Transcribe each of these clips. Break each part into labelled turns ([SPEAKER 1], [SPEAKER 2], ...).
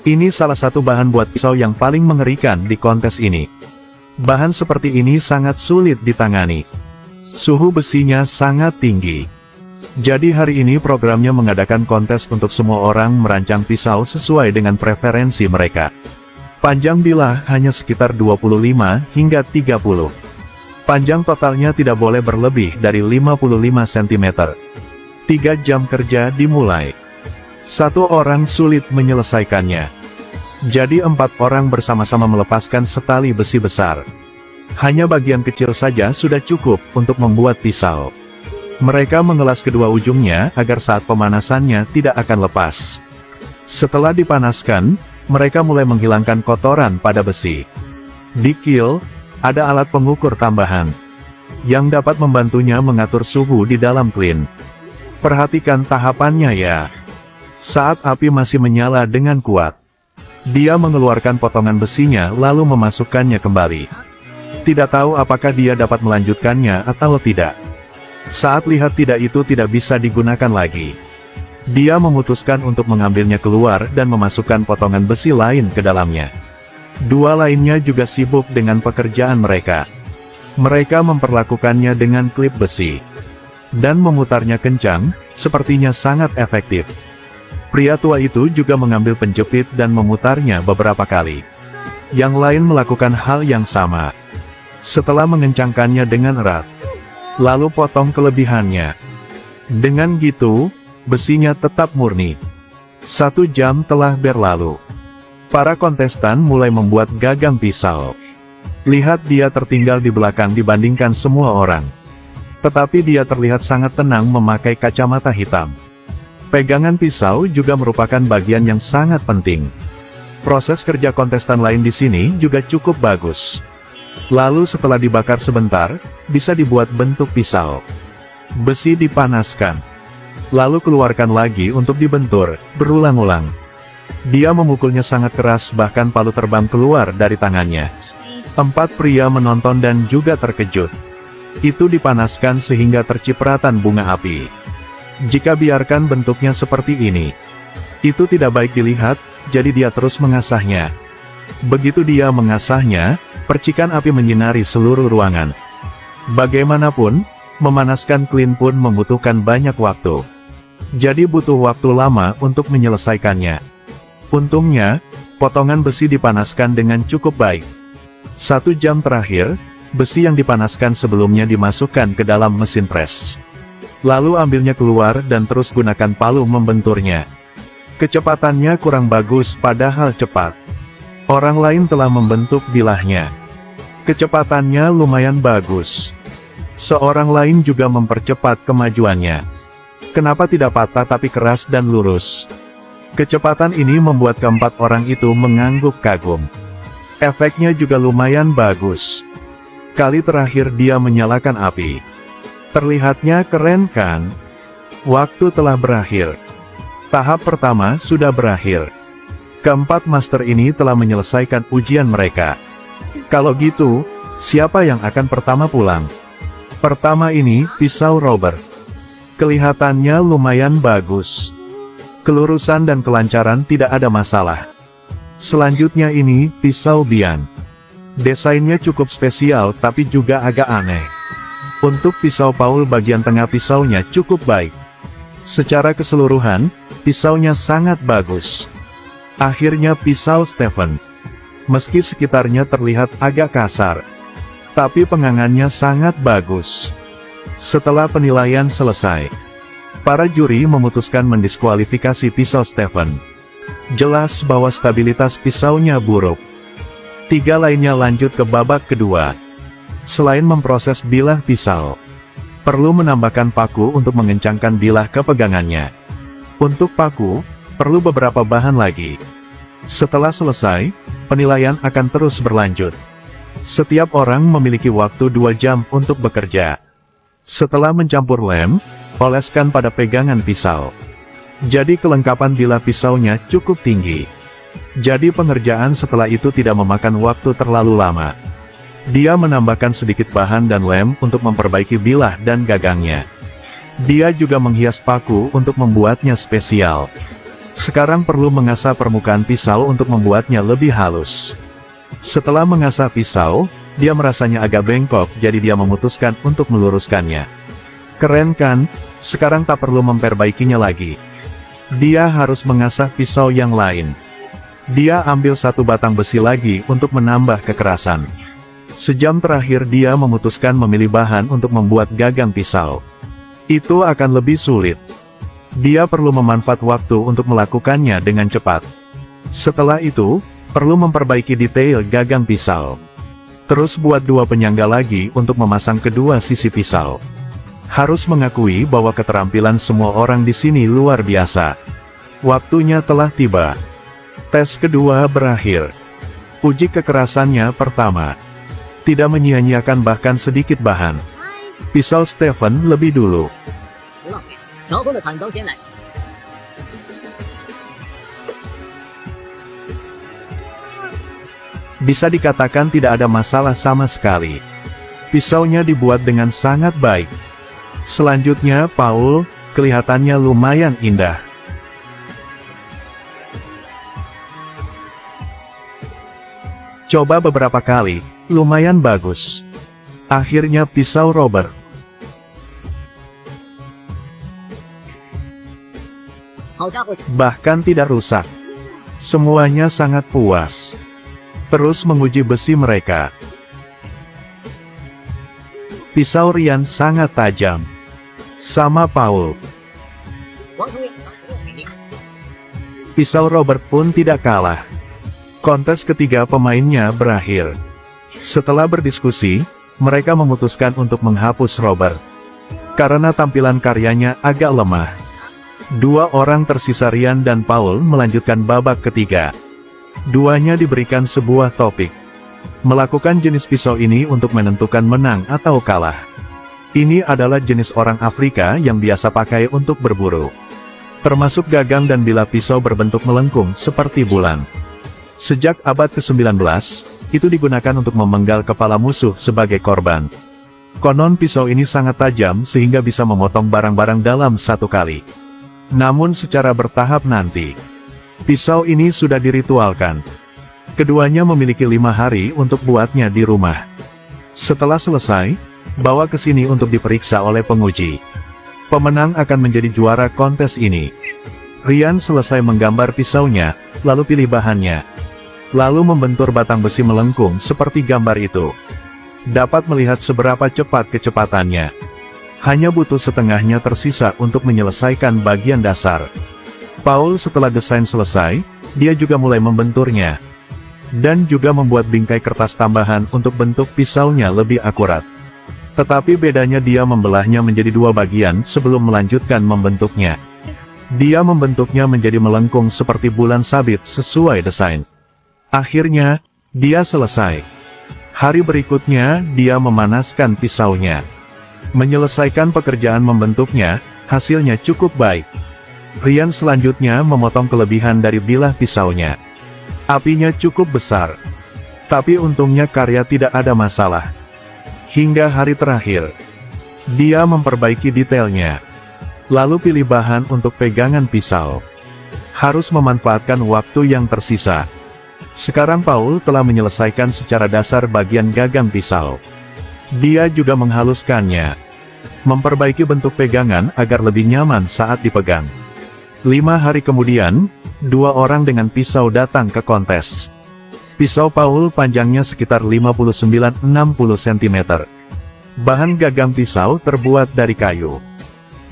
[SPEAKER 1] Ini salah satu bahan buat pisau yang paling mengerikan di kontes ini. Bahan seperti ini sangat sulit ditangani. Suhu besinya sangat tinggi. Jadi hari ini programnya mengadakan kontes untuk semua orang merancang pisau sesuai dengan preferensi mereka. Panjang bilah hanya sekitar 25 hingga 30. Panjang totalnya tidak boleh berlebih dari 55 cm. 3 jam kerja dimulai. Satu orang sulit menyelesaikannya. Jadi 4 orang bersama-sama melepaskan setali besi besar. Hanya bagian kecil saja sudah cukup untuk membuat pisau. Mereka mengelas kedua ujungnya agar saat pemanasannya tidak akan lepas. Setelah dipanaskan, mereka mulai menghilangkan kotoran pada besi. Di kil, ada alat pengukur tambahan yang dapat membantunya mengatur suhu di dalam klin. Perhatikan tahapannya ya. Saat api masih menyala dengan kuat, dia mengeluarkan potongan besinya lalu memasukkannya kembali. Tidak tahu apakah dia dapat melanjutkannya atau tidak. Saat lihat itu tidak bisa digunakan lagi, dia memutuskan untuk mengambilnya keluar dan memasukkan potongan besi lain ke dalamnya. Dua lainnya juga sibuk dengan pekerjaan mereka. Mereka memperlakukannya dengan klip besi dan memutarnya kencang, sepertinya sangat efektif. Pria tua itu juga mengambil penjepit dan memutarnya beberapa kali. Yang lain melakukan hal yang sama. Setelah mengencangkannya dengan erat, lalu potong kelebihannya. Dengan gitu, besinya tetap murni. 1 jam telah berlalu. Para kontestan mulai membuat gagang pisau. Lihat dia tertinggal di belakang dibandingkan semua orang. Tetapi dia terlihat sangat tenang memakai kacamata hitam. Pegangan pisau juga merupakan bagian yang sangat penting. Proses kerja kontestan lain di sini juga cukup bagus. Lalu setelah dibakar sebentar, bisa dibuat bentuk pisau. Besi dipanaskan. Lalu keluarkan lagi untuk dibentur, berulang-ulang. Dia memukulnya sangat keras bahkan palu terbang keluar dari tangannya. 4 pria menonton dan juga terkejut. Itu dipanaskan sehingga tercipratan bunga api. Jika biarkan bentuknya seperti ini, itu tidak baik dilihat, jadi dia terus mengasahnya. Begitu dia mengasahnya, percikan api menyinari seluruh ruangan. Bagaimanapun, memanaskan klin pun membutuhkan banyak waktu. Jadi butuh waktu lama untuk menyelesaikannya. Untungnya, potongan besi dipanaskan dengan cukup baik. 1 jam terakhir, besi yang dipanaskan sebelumnya dimasukkan ke dalam mesin pres. Lalu ambilnya keluar dan terus gunakan palu membenturnya. Kecepatannya kurang bagus padahal cepat. Orang lain telah membentuk bilahnya. Kecepatannya lumayan bagus. Seorang lain juga mempercepat kemajuannya. Kenapa tidak patah tapi keras dan lurus? Kecepatan ini membuat keempat orang itu mengangguk kagum. Efeknya juga lumayan bagus. Kali terakhir dia menyalakan api. Terlihatnya keren kan? Waktu telah berakhir. Tahap pertama sudah berakhir. Keempat master ini telah menyelesaikan ujian mereka. Kalau gitu, siapa yang akan pertama pulang? Pertama ini, pisau Robert. Kelihatannya lumayan bagus. Kelurusan dan kelancaran tidak ada masalah. Selanjutnya ini, pisau Bian. Desainnya cukup spesial tapi juga agak aneh. Untuk pisau Paul bagian tengah pisaunya cukup baik. Secara keseluruhan, pisaunya sangat bagus. Akhirnya pisau Stephen. Meski sekitarnya terlihat agak kasar, tapi pengangannya sangat bagus. Setelah penilaian selesai, para juri memutuskan mendiskualifikasi pisau Stephen. Jelas bahwa stabilitas pisaunya buruk. 3 lainnya lanjut ke babak kedua. Selain memproses bilah pisau, perlu menambahkan paku untuk mengencangkan bilah kepegangannya. Untuk paku, perlu beberapa bahan lagi. Setelah selesai, penilaian akan terus berlanjut. Setiap orang memiliki waktu 2 jam untuk bekerja. Setelah mencampur lem, oleskan pada pegangan pisau. Jadi kelengkapan bilah pisaunya cukup tinggi. Jadi pengerjaan setelah itu tidak memakan waktu terlalu lama. Dia menambahkan sedikit bahan dan lem untuk memperbaiki bilah dan gagangnya. Dia juga menghias paku untuk membuatnya spesial. Sekarang perlu mengasah permukaan pisau untuk membuatnya lebih halus. Setelah mengasah pisau, dia merasanya agak bengkok, jadi dia memutuskan untuk meluruskannya. Keren kan? Sekarang tak perlu memperbaikinya lagi. Dia harus mengasah pisau yang lain. Dia ambil satu batang besi lagi untuk menambah kekerasan. Sejam terakhir dia memutuskan memilih bahan untuk membuat gagang pisau. Itu akan lebih sulit. Dia perlu memanfaatkan waktu untuk melakukannya dengan cepat. Setelah itu, perlu memperbaiki detail gagang pisau. Terus buat dua penyangga lagi untuk memasang kedua sisi pisau. Harus mengakui bahwa keterampilan semua orang di sini luar biasa. Waktunya telah tiba. Tes kedua berakhir. Uji kekerasannya pertama. Tidak menyia-nyiakan bahkan sedikit bahan. Pisau Stephen lebih dulu. Bisa dikatakan tidak ada masalah sama sekali. Pisaunya dibuat dengan sangat baik. Selanjutnya Paul, kelihatannya lumayan indah. Coba beberapa kali, lumayan bagus. Akhirnya pisau Robert. Bahkan tidak rusak. Semuanya sangat puas. Terus menguji besi mereka. Pisau Ryan sangat tajam. Sama Paul. Pisau Robert pun tidak kalah. Kontes ketiga pemainnya berakhir. Setelah berdiskusi, mereka memutuskan untuk menghapus Robert. Karena tampilan karyanya agak lemah. Dua orang tersisa Ryan dan Paul melanjutkan babak ketiga. Duanya diberikan sebuah topik. Melakukan jenis pisau ini untuk menentukan menang atau kalah. Ini adalah jenis orang Afrika yang biasa pakai untuk berburu. Termasuk gagang dan bilah pisau berbentuk melengkung seperti bulan. Sejak abad ke-19, itu digunakan untuk memenggal kepala musuh sebagai korban. Konon pisau ini sangat tajam sehingga bisa memotong barang-barang dalam satu kali. Namun secara bertahap nanti. Pisau ini sudah diritualkan. Keduanya memiliki 5 hari untuk buatnya di rumah. Setelah selesai, bawa ke sini untuk diperiksa oleh penguji. Pemenang akan menjadi juara kontes ini. Ryan selesai menggambar pisaunya, lalu pilih bahannya. Lalu membentur batang besi melengkung seperti gambar itu. Dapat melihat seberapa cepat kecepatannya. Hanya butuh setengahnya tersisa untuk menyelesaikan bagian dasar. Paul setelah desain selesai, dia juga mulai membenturnya. Dan juga membuat bingkai kertas tambahan untuk bentuk pisaunya lebih akurat. Tetapi bedanya dia membelahnya menjadi 2 bagian sebelum melanjutkan membentuknya. Dia membentuknya menjadi melengkung seperti bulan sabit sesuai desain. Akhirnya, dia selesai. Hari berikutnya, dia memanaskan pisaunya. Menyelesaikan pekerjaan membentuknya, hasilnya cukup baik. Ryan selanjutnya memotong kelebihan dari bilah pisaunya. Apinya cukup besar. Tapi untungnya karya tidak ada masalah. Hingga hari terakhir, dia memperbaiki detailnya. Lalu pilih bahan untuk pegangan pisau. Harus memanfaatkan waktu yang tersisa. Sekarang Paul telah menyelesaikan secara dasar bagian gagang pisau. Dia juga menghaluskannya. Memperbaiki bentuk pegangan agar lebih nyaman saat dipegang. 5 hari kemudian, 2 orang dengan pisau datang ke kontes. Pisau Paul panjangnya sekitar 59-60 cm. Bahan gagang pisau terbuat dari kayu.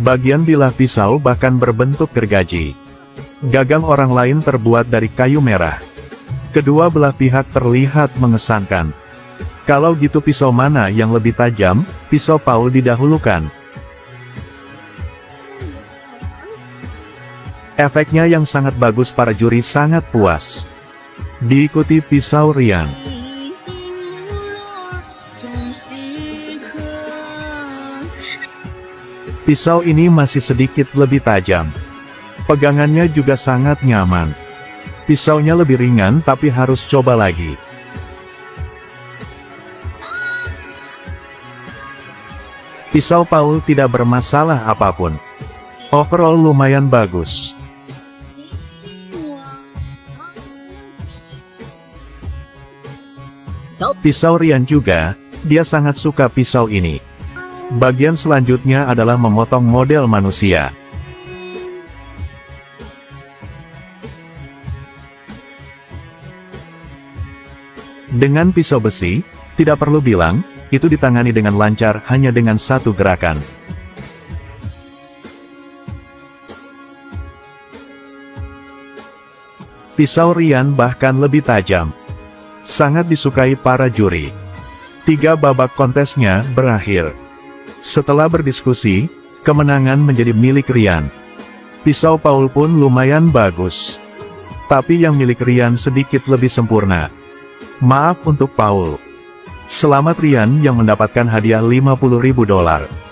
[SPEAKER 1] Bagian bilah pisau bahkan berbentuk gergaji. Gagang orang lain terbuat dari kayu merah. Kedua belah pihak terlihat mengesankan. Kalau gitu pisau mana yang lebih tajam? Pisau Paul didahulukan. Efeknya yang sangat bagus, para juri sangat puas. Diikuti pisau Ryan. Pisau ini masih sedikit lebih tajam. Pegangannya juga sangat nyaman. Pisaunya lebih ringan tapi harus coba lagi. Pisau Paul tidak bermasalah apapun. Overall lumayan bagus. Pisau Rian juga, dia sangat suka pisau ini. Bagian selanjutnya adalah memotong model manusia. Dengan pisau besi, tidak perlu bilang, itu ditangani dengan lancar hanya dengan satu gerakan. Pisau Rian bahkan lebih tajam. Sangat disukai para juri. 3 babak kontesnya berakhir. Setelah berdiskusi, kemenangan menjadi milik Rian. Pisau Paul pun lumayan bagus. Tapi yang milik Rian sedikit lebih sempurna. Maaf untuk Paul. Selamat Rian yang mendapatkan hadiah $50.000.